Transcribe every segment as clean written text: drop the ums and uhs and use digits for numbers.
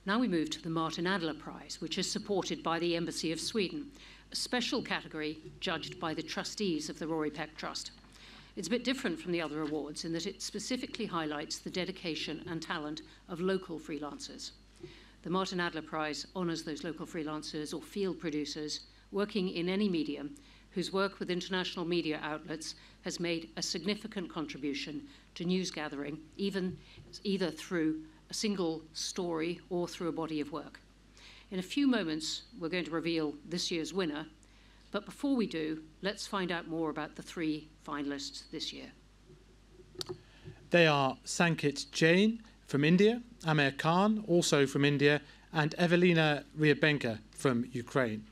Now we move to the Martin Adler Prize, which is supported by the Embassy of Sweden, a special category judged by the trustees of the Rory Peck Trust. It's a bit different from the other awards in that it specifically highlights the dedication and talent of local freelancers. The Martin Adler Prize honours those local freelancers or field producers working in any medium whose work with international media outlets has made a significant contribution to news gathering, either through a single story or through a body of work. In a few moments, we're going to reveal this year's winner, but before we do, let's find out more about the three finalists this year. They are Sankit Jain from India, Amir Khan, also from India, and Evelina Ryabenka from Ukraine.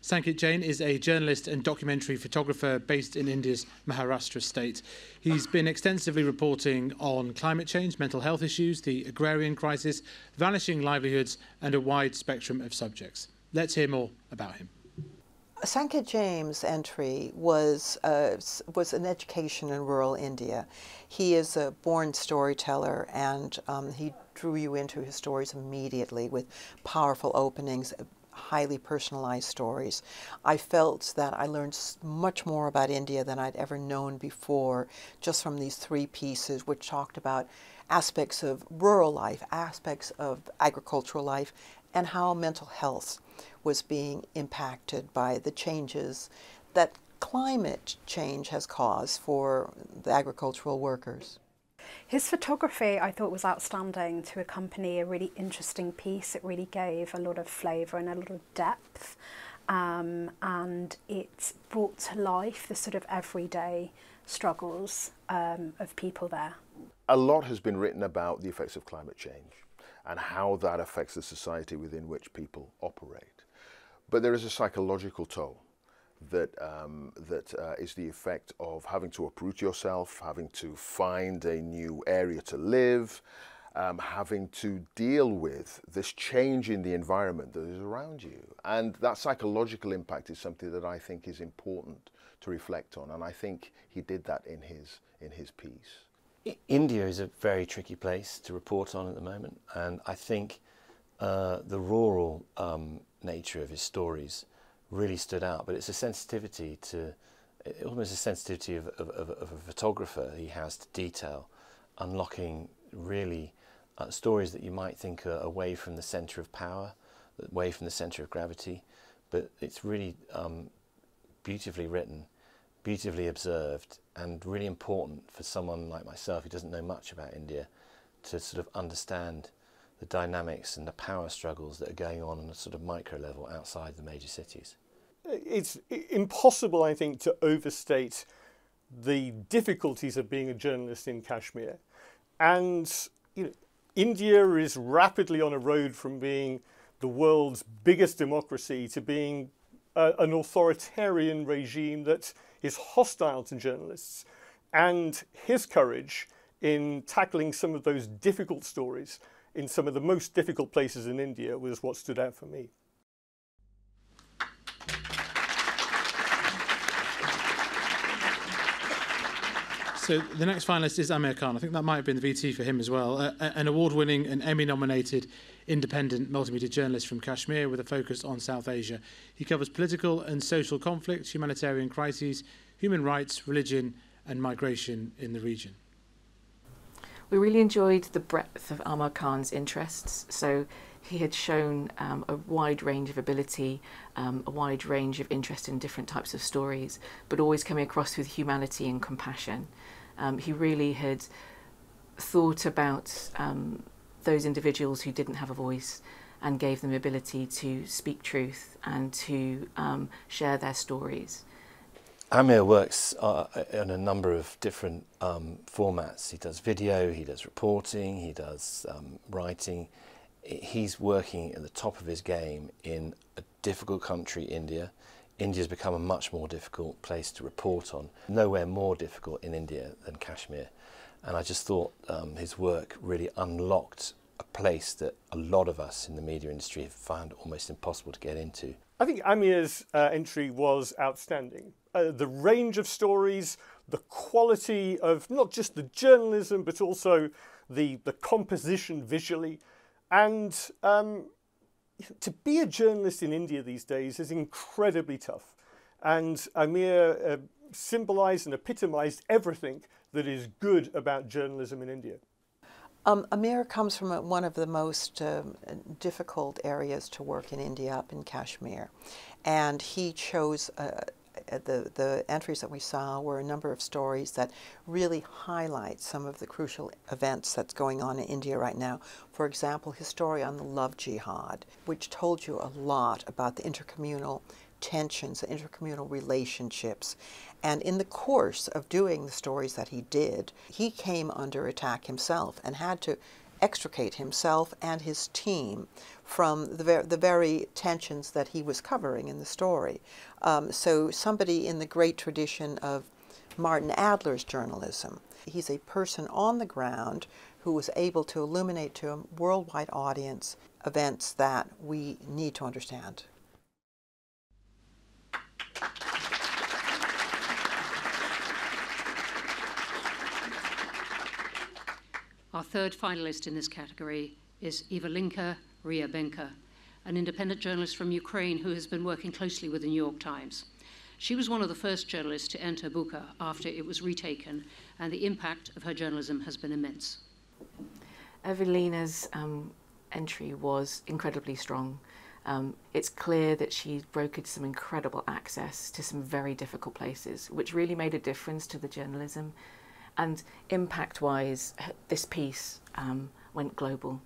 Sankit Jain is a journalist and documentary photographer based in India's Maharashtra state. He's been extensively reporting on climate change, mental health issues, the agrarian crisis, vanishing livelihoods, and a wide spectrum of subjects. Let's hear more about him. Sankit Jain's entry was an education in rural India. He is a born storyteller, and he drew you into his stories immediately with powerful openings, highly personalized stories. I felt that I learned much more about India than I'd ever known before, just from these three pieces, which talked about aspects of rural life, aspects of agricultural life, and how mental health was being impacted by the changes that climate change has caused for the agricultural workers. His photography, I thought, was outstanding to accompany a really interesting piece. It really gave a lot of flavour and a lot of depth, and it brought to life the sort of everyday struggles of people there. A lot has been written about the effects of climate change and how that affects the society within which people operate. But there is a psychological toll that is the effect of having to uproot yourself, having to find a new area to live, having to deal with this change in the environment that is around you. And that psychological impact is something that I think is important to reflect on, and I think he did that in his piece. India is a very tricky place to report on at the moment, and I think the rural nature of his stories really stood out, but it's a sensitivity to, almost a sensitivity of a photographer he has to detail, unlocking really stories that you might think are away from the centre of power, away from the centre of gravity, but it's really beautifully written, beautifully observed, and really important for someone like myself who doesn't know much about India to sort of understand the dynamics and the power struggles that are going on a sort of micro level outside the major cities. It's impossible, I think, to overstate the difficulties of being a journalist in Kashmir. And India is rapidly on a road from being the world's biggest democracy to being an authoritarian regime that is hostile to journalists. And his courage in tackling some of those difficult stories in some of the most difficult places in India was what stood out for me. So the next finalist is Amir Khan. I think that might have been the VT for him as well. An award-winning and Emmy-nominated independent multimedia journalist from Kashmir with a focus on South Asia. He covers political and social conflicts, humanitarian crises, human rights, religion and migration in the region. We really enjoyed the breadth of Amir Khan's interests. So he had shown a wide range of ability, a wide range of interest in different types of stories, but always coming across with humanity and compassion. He really had thought about those individuals who didn't have a voice and gave them the ability to speak truth and to share their stories. Amir works in a number of different formats. He does video, he does reporting, he does writing. He's working at the top of his game in a difficult country, India. India's become a much more difficult place to report on. Nowhere more difficult in India than Kashmir. And I just thought his work really unlocked a place that a lot of us in the media industry have found almost impossible to get into. I think Amir's entry was outstanding. The range of stories, the quality of not just the journalism, but also the composition visually. And to be a journalist in India these days is incredibly tough. And Amir symbolised and epitomised everything that is good about journalism in India. Amir comes from one of the most difficult areas to work in India, up in Kashmir. And he chose, the entries that we saw were a number of stories that really highlight some of the crucial events that's going on in India right now. For example, his story on the love jihad, which told you a lot about the intercommunal tensions, the intercommunal relationships. And in the course of doing the stories that he did, he came under attack himself and had to extricate himself and his team from the very tensions that he was covering in the story. So somebody in the great tradition of Martin Adler's journalism. He's a person on the ground who was able to illuminate to a worldwide audience events that we need to understand. Our third finalist in this category is Evelinka Ryabenka, an independent journalist from Ukraine who has been working closely with the New York Times. She was one of the first journalists to enter Bucha after it was retaken, and the impact of her journalism has been immense. Evelina's entry was incredibly strong. It's clear that she brokered some incredible access to some very difficult places, which really made a difference to the journalism. And impact-wise, this piece went global.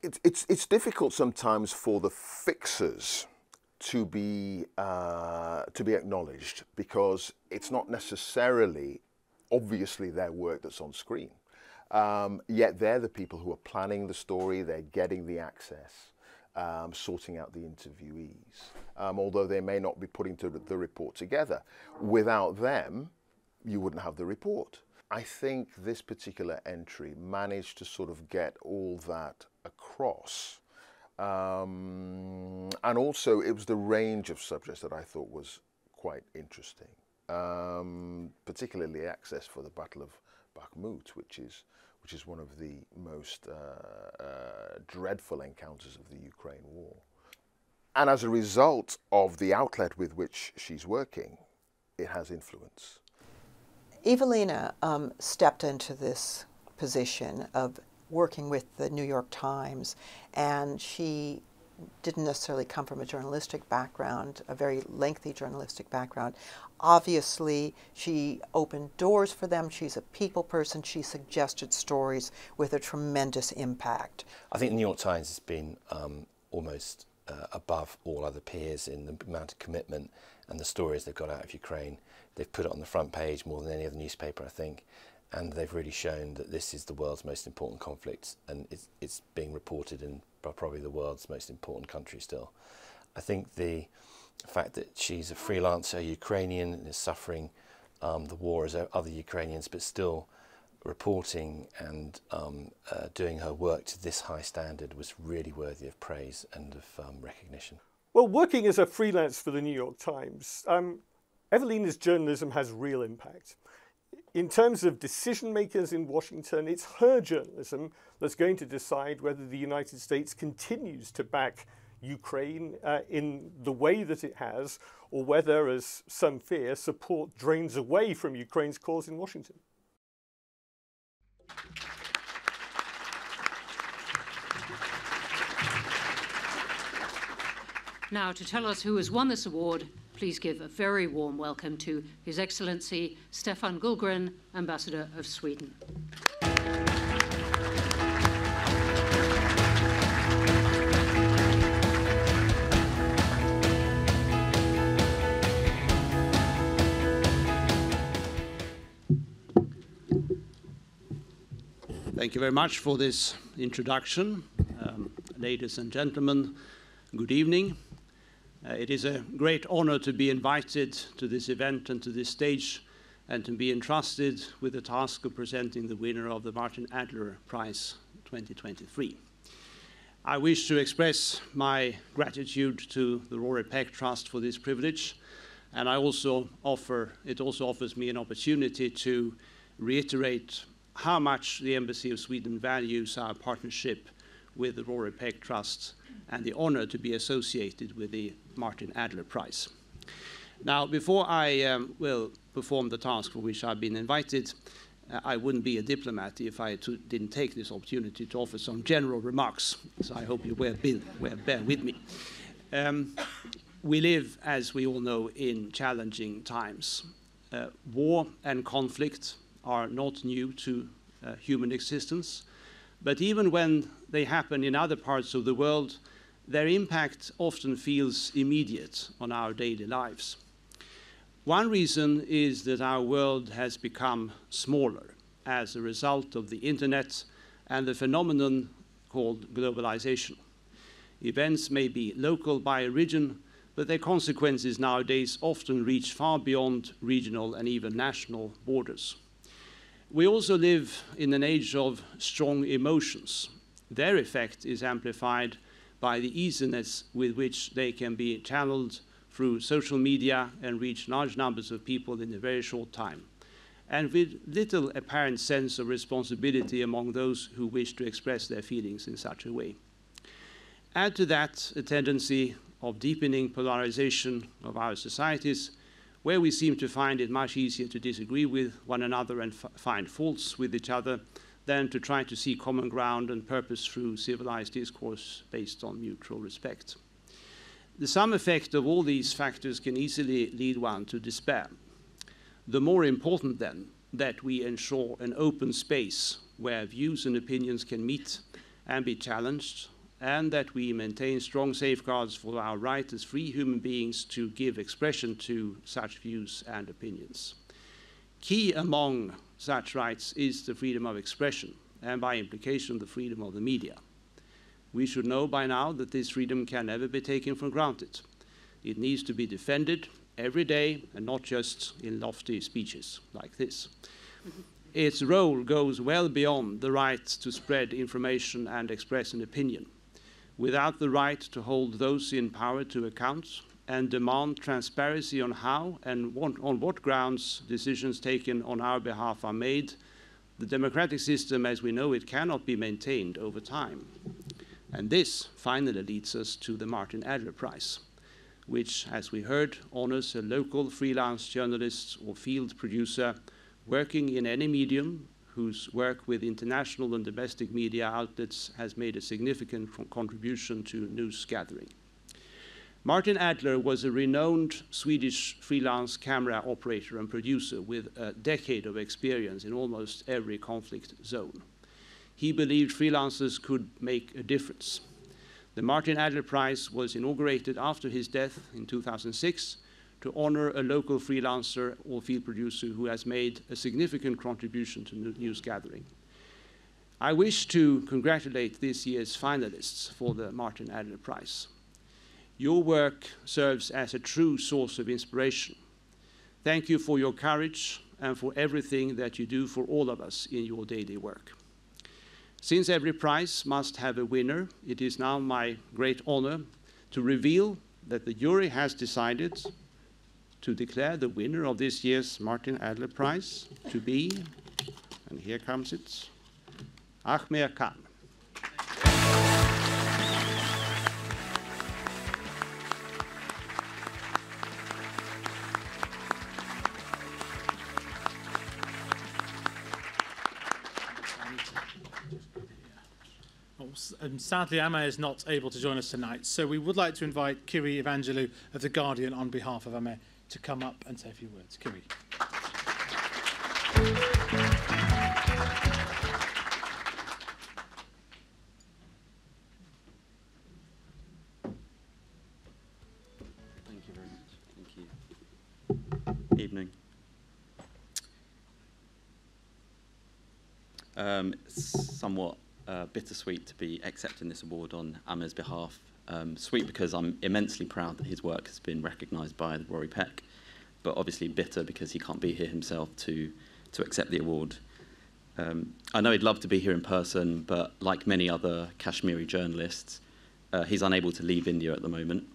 It's difficult sometimes for the fixers to be acknowledged, because it's not necessarily obviously their work that's on screen. Yet they're the people who are planning the story, they're getting the access, sorting out the interviewees, although they may not be putting the report together. Without them, you wouldn't have the report. I think this particular entry managed to sort of get all that across. And also it was the range of subjects that I thought was quite interesting, particularly access for the Battle of Bakhmut, which is one of the most dreadful encounters of the Ukraine war. And as a result of the outlet with which she's working, it has influence. Evelina stepped into this position of working with the New York Times, and she didn't necessarily come from a journalistic background, a very lengthy journalistic background. Obviously, she opened doors for them. She's a people person. She suggested stories with a tremendous impact. I think the New York Times has been almost above all other peers in the amount of commitment and the stories they've got out of Ukraine. They've put it on the front page more than any other newspaper, I think, and they've really shown that this is the world's most important conflict, and it's being reported in probably the world's most important country still. I think the fact that she's a freelancer Ukrainian and is suffering the war as other Ukrainians, but still reporting and doing her work to this high standard was really worthy of praise and of recognition. Well, working as a freelance for the New York Times, Evelina's journalism has real impact. In terms of decision makers in Washington, it's her journalism that's going to decide whether the United States continues to back Ukraine in the way that it has, or whether, as some fear, support drains away from Ukraine's cause in Washington. Now, to tell us who has won this award, please give a very warm welcome to His Excellency Stefan Gullgren, Ambassador of Sweden. Thank you very much for this introduction. Ladies and gentlemen, good evening. It is a great honor to be invited to this event and to this stage, and to be entrusted with the task of presenting the winner of the Martin Adler Prize 2023. I wish to express my gratitude to the Rory Peck Trust for this privilege, and it also offers me an opportunity to reiterate how much the Embassy of Sweden values our partnership with the Rory Peck Trust and the honor to be associated with the Martin Adler Prize. Now, before I will perform the task for which I've been invited, I wouldn't be a diplomat if I didn't take this opportunity to offer some general remarks, so I hope you will bear with me. We live, as we all know, in challenging times. War and conflict are not new to human existence, but even when they happen in other parts of the world, their impact often feels immediate on our daily lives. One reason is that our world has become smaller as a result of the internet and the phenomenon called globalization. Events may be local by origin, but their consequences nowadays often reach far beyond regional and even national borders. We also live in an age of strong emotions. Their effect is amplified by the easiness with which they can be channeled through social media and reach large numbers of people in a very short time, and with little apparent sense of responsibility among those who wish to express their feelings in such a way. Add to that a tendency of deepening polarization of our societies, where we seem to find it much easier to disagree with one another and find faults with each other than to try to see common ground and purpose through civilized discourse based on mutual respect. The sum effect of all these factors can easily lead one to despair. The more important, then, that we ensure an open space where views and opinions can meet and be challenged, and that we maintain strong safeguards for our right as free human beings to give expression to such views and opinions. Key among such rights is the freedom of expression, and by implication, the freedom of the media. We should know by now that this freedom can never be taken for granted. It needs to be defended every day and not just in lofty speeches like this. Its role goes well beyond the right to spread information and express an opinion. Without the right to hold those in power to account and demand transparency on how and on what grounds decisions taken on our behalf are made, the democratic system as we know it cannot be maintained over time. And this finally leads us to the Martin Adler Prize, which, as we heard, honors a local freelance journalist or field producer working in any medium whose work with international and domestic media outlets has made a significant contribution to news gathering. Martin Adler was a renowned Swedish freelance camera operator and producer with a decade of experience in almost every conflict zone. He believed freelancers could make a difference. The Martin Adler Prize was inaugurated after his death in 2006 to honor a local freelancer or field producer who has made a significant contribution to news gathering. I wish to congratulate this year's finalists for the Martin Adler Prize. Your work serves as a true source of inspiration. Thank you for your courage and for everything that you do for all of us in your daily work. Since every prize must have a winner, it is now my great honor to reveal that the jury has decided to declare the winner of this year's Martin Adler Prize to be, and here comes it, Adler Khan. Sadly, Amma is not able to join us tonight, so we would like to invite Kiri Evangelou of The Guardian on behalf of Amma to come up and say a few words. Kiri. Thank you very much. Thank you. Evening. It's somewhat bittersweet to be accepting this award on Amma's behalf. Sweet because I'm immensely proud that his work has been recognised by Rory Peck, but obviously bitter because he can't be here himself to accept the award. I know he'd love to be here in person, but like many other Kashmiri journalists, he's unable to leave India at the moment.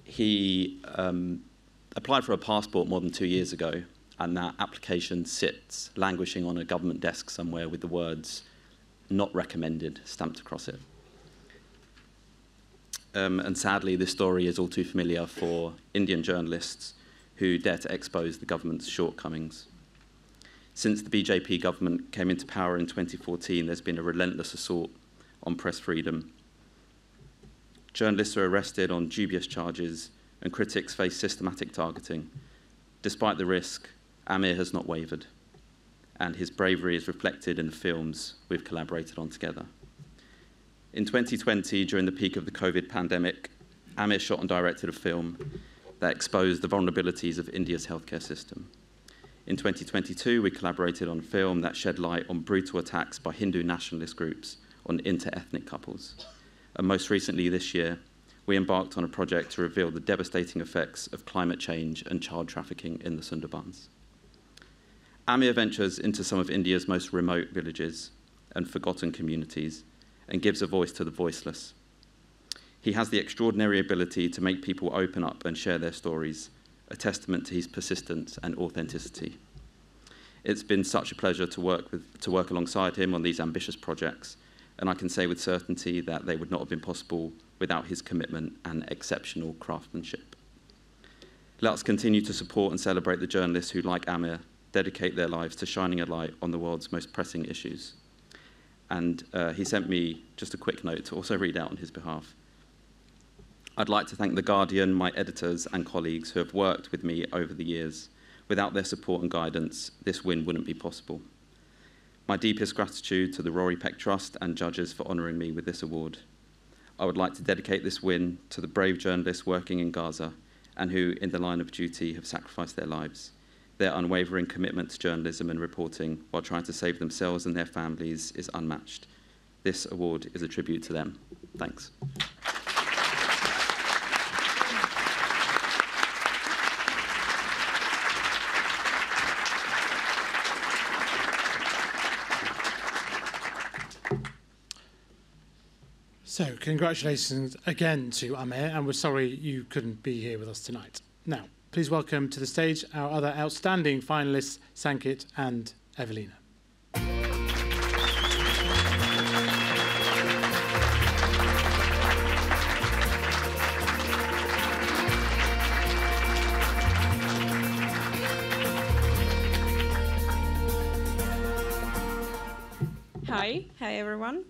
He applied for a passport more than 2 years ago, and that application sits languishing on a government desk somewhere with the words "not recommended" stamped across it. and sadly this story is all too familiar for Indian journalists who dare to expose the government's shortcomings. Since the BJP government came into power in 2014, there's been a relentless assault on press freedom. Journalists are arrested on dubious charges, and critics face systematic targeting. Despite the risk, Amir has not wavered, and his bravery is reflected in the films we've collaborated on together. In 2020, during the peak of the COVID pandemic, Amir shot and directed a film that exposed the vulnerabilities of India's healthcare system. In 2022, we collaborated on a film that shed light on brutal attacks by Hindu nationalist groups on inter-ethnic couples. And most recently this year, we embarked on a project to reveal the devastating effects of climate change and child trafficking in the Sundarbans. Amir ventures into some of India's most remote villages and forgotten communities and gives a voice to the voiceless. He has the extraordinary ability to make people open up and share their stories, a testament to his persistence and authenticity. It's been such a pleasure to work alongside him on these ambitious projects, and I can say with certainty that they would not have been possible without his commitment and exceptional craftsmanship. Let us continue to support and celebrate the journalists who, like Amir, dedicate their lives to shining a light on the world's most pressing issues. And he sent me just a quick note to also read out on his behalf. I'd like to thank The Guardian, my editors and colleagues who have worked with me over the years. Without their support and guidance, this win wouldn't be possible. My deepest gratitude to the Rory Peck Trust and judges for honouring me with this award. I would like to dedicate this win to the brave journalists working in Gaza and who, in the line of duty, have sacrificed their lives. Their unwavering commitment to journalism and reporting while trying to save themselves and their families is unmatched. This award is a tribute to them. Thanks. So, congratulations again to Amir, and we're sorry you couldn't be here with us tonight. Now, please welcome to the stage our other outstanding finalists, Sankit and Evelina. Hi everyone.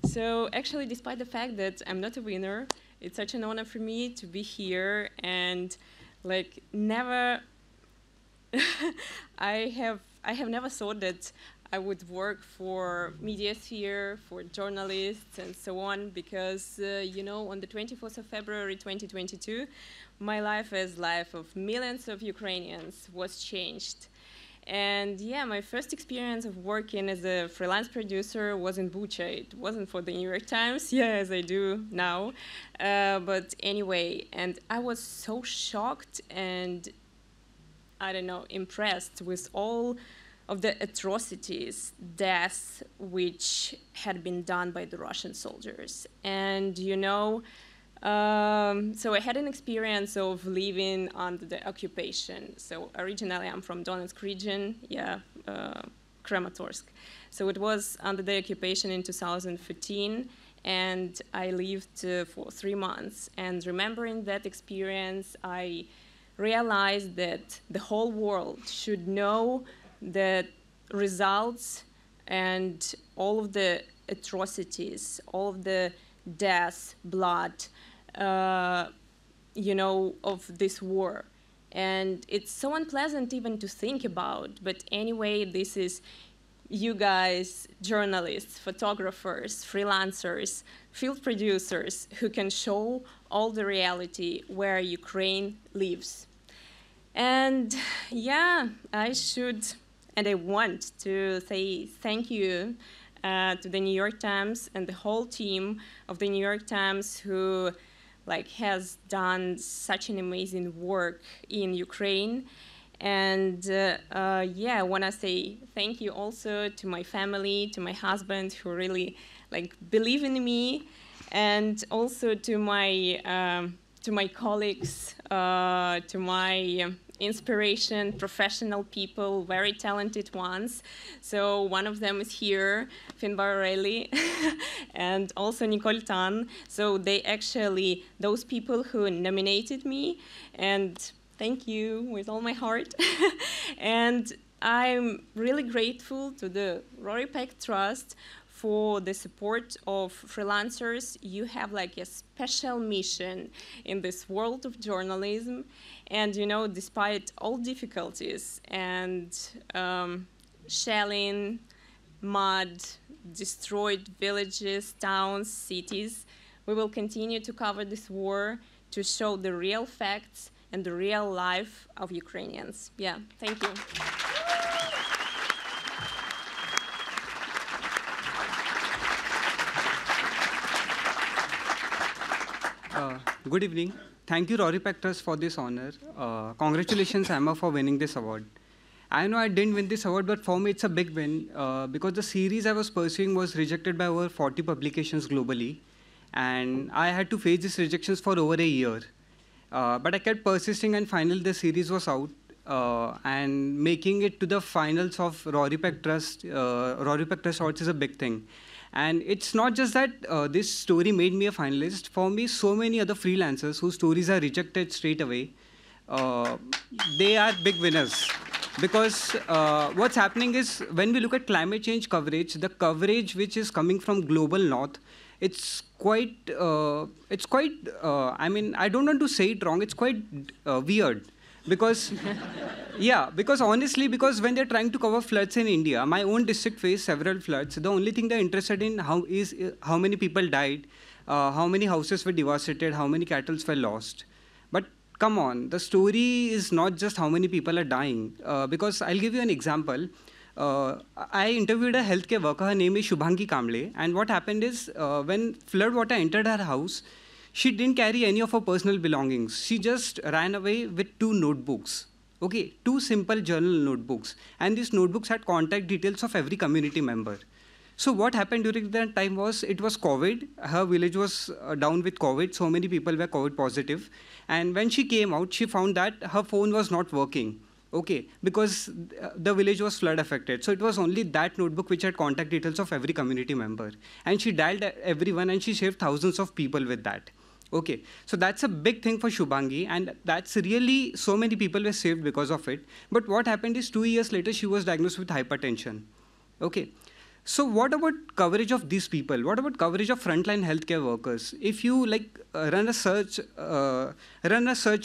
So actually, despite the fact that I'm not a winner, it's such an honor for me to be here and like never I have never thought that I would work for media sphere, for journalists and so on, because you know, on the 24th of February 2022, my life as life of millions of Ukrainians was changed. And yeah, my first experience of working as a freelance producer was in Bucha. It wasn't for the New York Times, yeah, as I do now. But anyway, and I was so shocked and, I don't know, impressed with all of the atrocities, deaths, which had been done by the Russian soldiers. And, you know, so I had an experience of living under the occupation. So originally I'm from Donetsk region, yeah, Kramatorsk. So it was under the occupation in 2015, and I lived for 3 months. And remembering that experience, I realized that the whole world should know the results and all of the atrocities, all of the death, blood, you know, of this war. And it's so unpleasant even to think about. But anyway, this is you guys, journalists, photographers, freelancers, field producers, who can show all the reality where Ukraine lives. And yeah, I should, and I want to say thank you to the New York Times and the whole team of the New York Times who has done such an amazing work in Ukraine. And yeah, I want to say thank you also to my family, to my husband, who really believe in me, and also to my colleagues, to my inspiration, professional people, very talented ones. So one of them is here, Finn Barrelli, and also Nicole Tan. So they actually, those people who nominated me, and thank you with all my heart. And I'm really grateful to the Rory Peck Trust for the support of freelancers. You have like a special mission in this world of journalism. And you know, despite all difficulties and shelling, mud, destroyed villages, towns, cities, we will continue to cover this war to show the real facts and the real life of Ukrainians. Yeah, thank you. Good evening. Thank you, Rory Peck Trust, for this honor. Congratulations, Emma, for winning this award. I know I didn't win this award, but for me it's a big win because the series I was pursuing was rejected by over 40 publications globally, and I had to face these rejections for over a year. But I kept persisting, and finally the series was out, and making it to the finals of Rory Peck Trust Awards is a big thing. And it's not just that this story made me a finalist. For me, so many other freelancers whose stories are rejected straight away, they are big winners. Because what's happening is, when we look at climate change coverage, the coverage which is coming from global north, it's quite, I mean, I don't want to say it wrong, it's quite weird. Because, yeah, because honestly, because when they're trying to cover floods in India, my own district faced several floods. The only thing they're interested in is how many people died, how many houses were devastated, how many cattle were lost. But come on, the story is not just how many people are dying. Because I'll give you an example. I interviewed a healthcare worker. Her name is Shubhangi Kamble. And what happened is, when flood water entered her house, she didn't carry any of her personal belongings. She just ran away with 2 notebooks. Okay, 2 simple journal notebooks. And these notebooks had contact details of every community member. So what happened during that time was, it was COVID. Her village was down with COVID. So many people were COVID positive. And when she came out, she found that her phone was not working. Okay, because the village was flood affected. So it was only that notebook which had contact details of every community member. And she dialed everyone, and she saved thousands of people with that. Okay, so that's a big thing for Shubhangi, and that's really, so many people were saved because of it. But what happened is, 2 years later, she was diagnosed with hypertension. Okay, so what about coverage of these people? What about coverage of frontline healthcare workers? If you run a search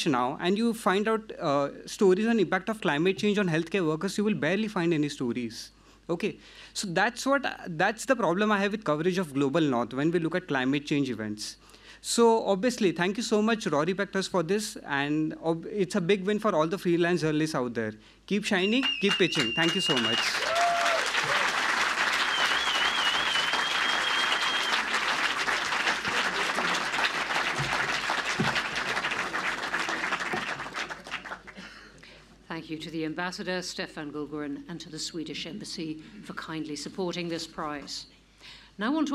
now, and you find out stories on impact of climate change on healthcare workers, you will barely find any stories. Okay, so that's the problem I have with coverage of global north when we look at climate change events. So obviously, thank you so much, Rory Peck Trust, for this, and it's a big win for all the freelance journalists out there. Keep shining, keep pitching. Thank you so much. Thank you to the Ambassador, Stefan Gulgurin, and to the Swedish Embassy for kindly supporting this prize. Now on to